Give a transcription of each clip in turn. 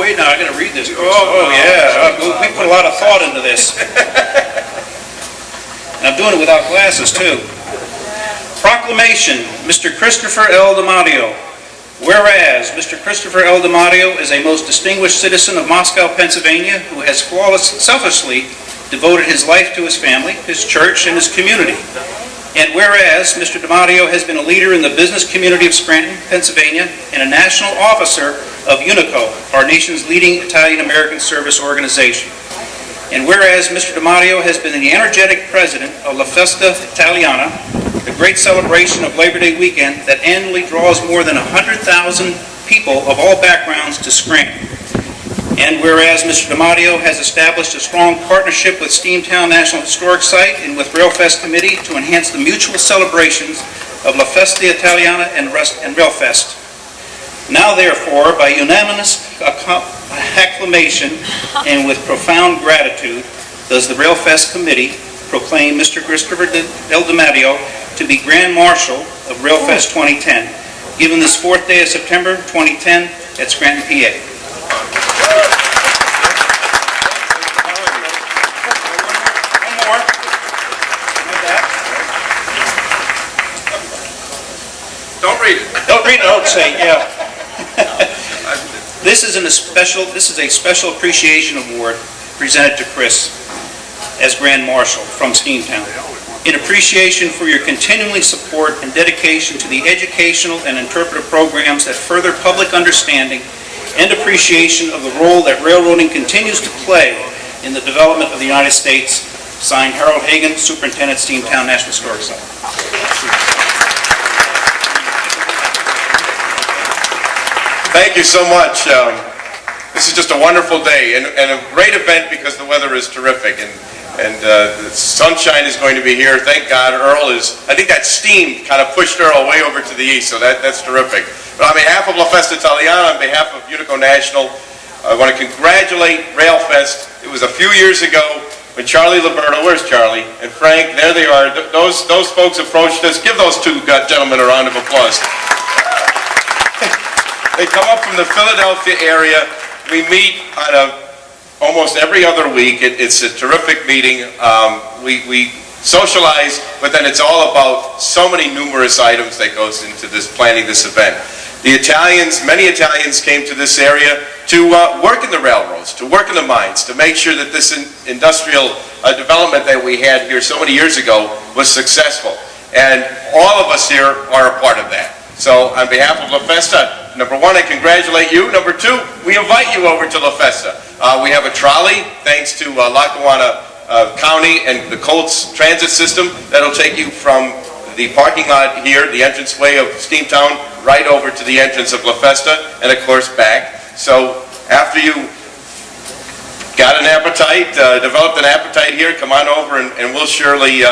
wait now, I gotta read this. Oh yeah, we put a lot of thought into this. And I'm doing it without glasses too. Proclamation, Mr. Christopher L. DiMatteo. Whereas Mr. Christopher L. DiMatteo is a most distinguished citizen of Moscow, Pennsylvania, who has selflessly devoted his life to his family, his church, and his community. And whereas Mr. DiMatteo has been a leader in the business community of Scranton, Pennsylvania, and a national officer of UNICO, our nation's leading Italian-American service organization. And whereas Mr. DiMatteo has been the energetic president of La Festa Italiana, the great celebration of Labor Day weekend that annually draws more than 100,000 people of all backgrounds to Scranton. And whereas Mr. DiMatteo has established a strong partnership with Steamtown National Historic Site and with Rail Fest Committee to enhance the mutual celebrations of La Festa Italiana and Rail Fest. Now therefore, by unanimous acclamation and with profound gratitude, does the Rail Fest Committee proclaim Mr. Christopher L. DiMatteo to be Grand Marshal of Rail Fest 2010, given this 4th day of September 2010 at Scranton, PA. One more. Don't read it. Don't read it. Don't say, yeah. This is a special appreciation award presented to Chris as Grand Marshal from Steamtown, in appreciation for your continuing support and dedication to the educational and interpretive programs that further public understanding and appreciation of the role that railroading continues to play in the development of the United States. Signed, Harold Hagan, Superintendent, Steamtown National Historic Site. Thank you so much. This is just a wonderful day and a great event because the weather is terrific and the sunshine is going to be here. Thank God. Earl is, I think that steam kind of pushed Earl way over to the east, so that's terrific. But on behalf of La Festa Italiana, on behalf of Unico National, I want to congratulate Rail Fest. It was a few years ago when Charlie Liberto, where's Charlie, and Frank, there they are. Those folks approached us. Give those two gentlemen a round of applause. They come up from the Philadelphia area. We meet on almost every other week. It's a terrific meeting. We socialize, but then it's all about so many numerous items that goes into this planning this event. The Italians, many Italians came to this area to work in the railroads, to work in the mines, to make sure that this industrial development that we had here so many years ago was successful. And all of us here are a part of that. So on behalf of La Festa, number one, I congratulate you. Number two, we invite you over to La Festa. We have a trolley, thanks to Lackawanna County and the Colts transit system, that'll take you from the parking lot here, the entranceway of Steamtown, right over to the entrance of La Festa, and of course back. So after you got an appetite, developed an appetite here, come on over and we'll surely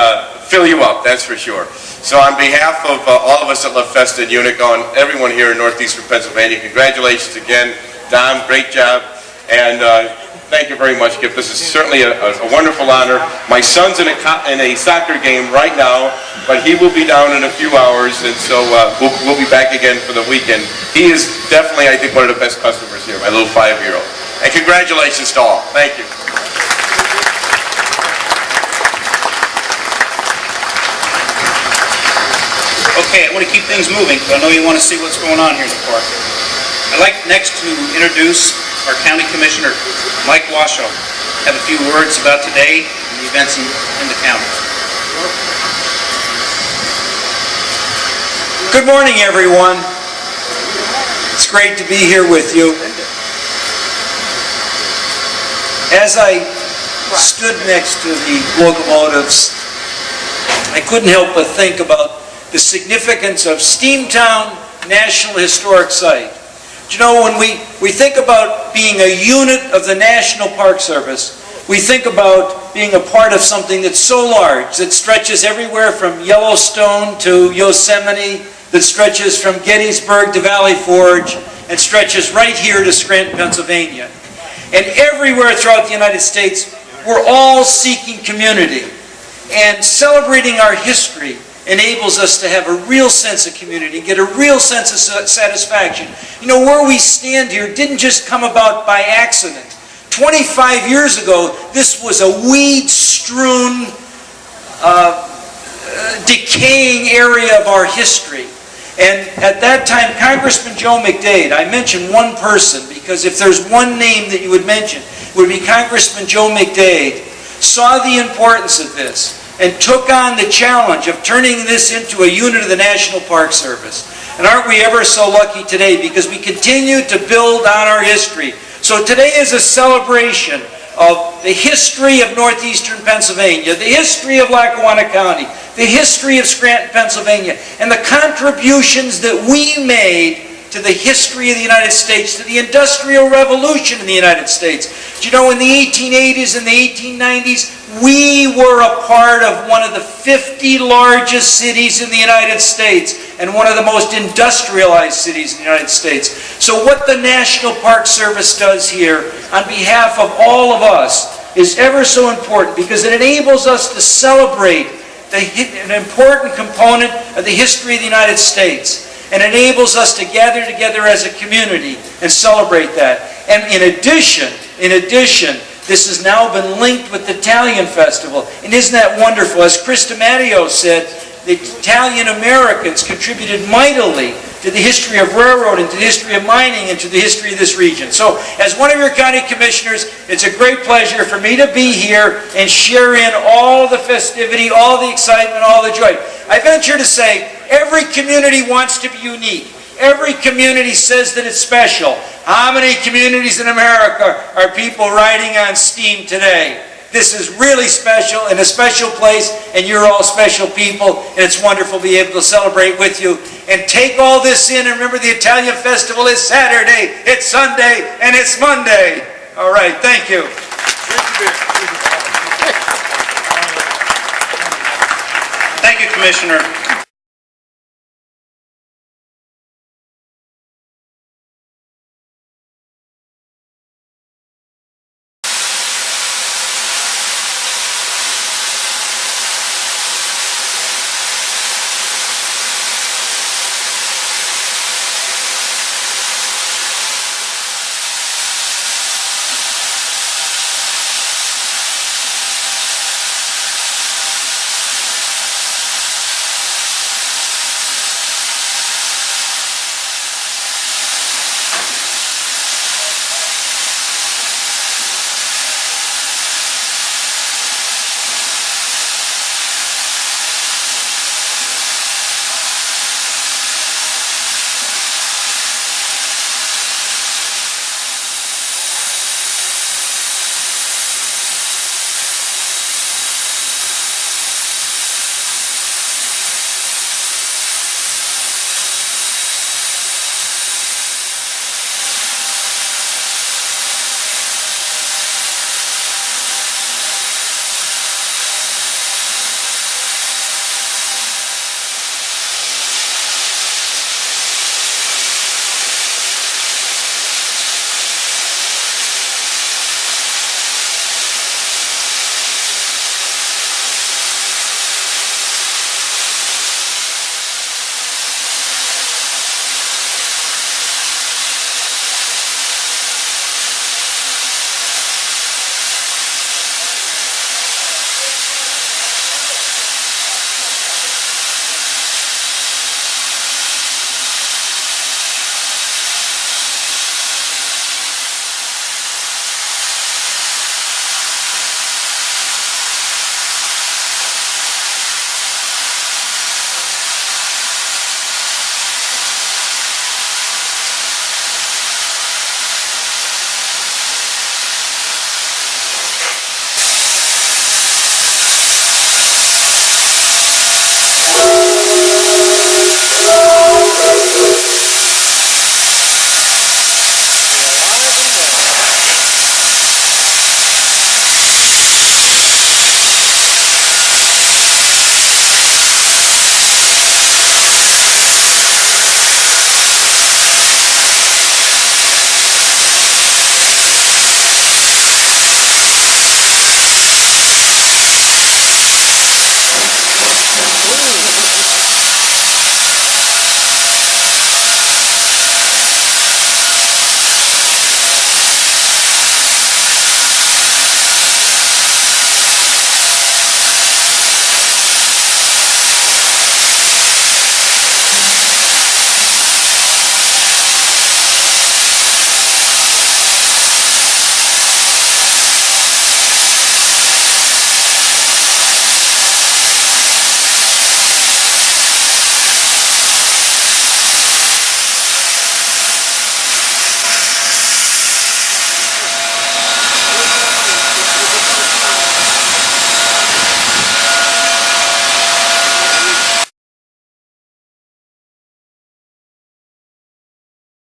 fill you up, that's for sure. So on behalf of all of us at La Festa and Unico and everyone here in northeastern Pennsylvania, congratulations again. Dom, great job. And thank you very much, Kip. This is certainly a wonderful honor. My son's in a soccer game right now, but he will be down in a few hours, and so we'll be back again for the weekend. He is definitely, I think, one of the best customers here, my little 5-year-old. And congratulations to all. Thank you. Okay, I want to keep things moving, because I know you want to see what's going on here in the park. I'd like next to introduce our County Commissioner, Mike Washoe, have a few words about today and the events in the county. Good morning, everyone. It's great to be here with you. As I stood next to the locomotives, I couldn't help but think about the significance of Steamtown National Historic Site. You know, when we think about being a unit of the National Park Service, we think about being a part of something that's so large, that stretches everywhere from Yellowstone to Yosemite, that stretches from Gettysburg to Valley Forge, and stretches right here to Scranton, Pennsylvania. And everywhere throughout the United States, we're all seeking community and celebrating our history enables us to have a real sense of community, get a real sense of satisfaction. You know, where we stand here didn't just come about by accident. 25 years ago, this was a weed-strewn, decaying area of our history. And at that time, Congressman Joe McDade, I mentioned one person because if there's one name that you would mention, it would be Congressman Joe McDade, saw the importance of this and took on the challenge of turning this into a unit of the National Park Service. And aren't we ever so lucky today because we continue to build on our history. So today is a celebration of the history of northeastern Pennsylvania, the history of Lackawanna County, the history of Scranton, Pennsylvania, and the contributions that we made to the history of the United States, to the Industrial Revolution in the United States. Do you know, in the 1880s and the 1890s, we were a part of one of the 50 largest cities in the United States and one of the most industrialized cities in the United States. So what the National Park Service does here on behalf of all of us is ever so important because it enables us to celebrate an important component of the history of the United States and enables us to gather together as a community and celebrate that. And in addition, this has now been linked with the Italian Festival. And isn't that wonderful? As Chris DiMatteo said, the Italian Americans contributed mightily to the history of railroading, to the history of mining, and to the history of this region. So, as one of your county commissioners, it's a great pleasure for me to be here and share in all the festivity, all the excitement, all the joy. I venture to say, every community wants to be unique. Every community says that it's special. How many communities in America are people riding on steam today? This is really special and a special place, and you're all special people, and it's wonderful to be able to celebrate with you. And take all this in, and remember the Italian Festival is Saturday, it's Sunday, and it's Monday. All right, thank you. Thank you, Commissioner.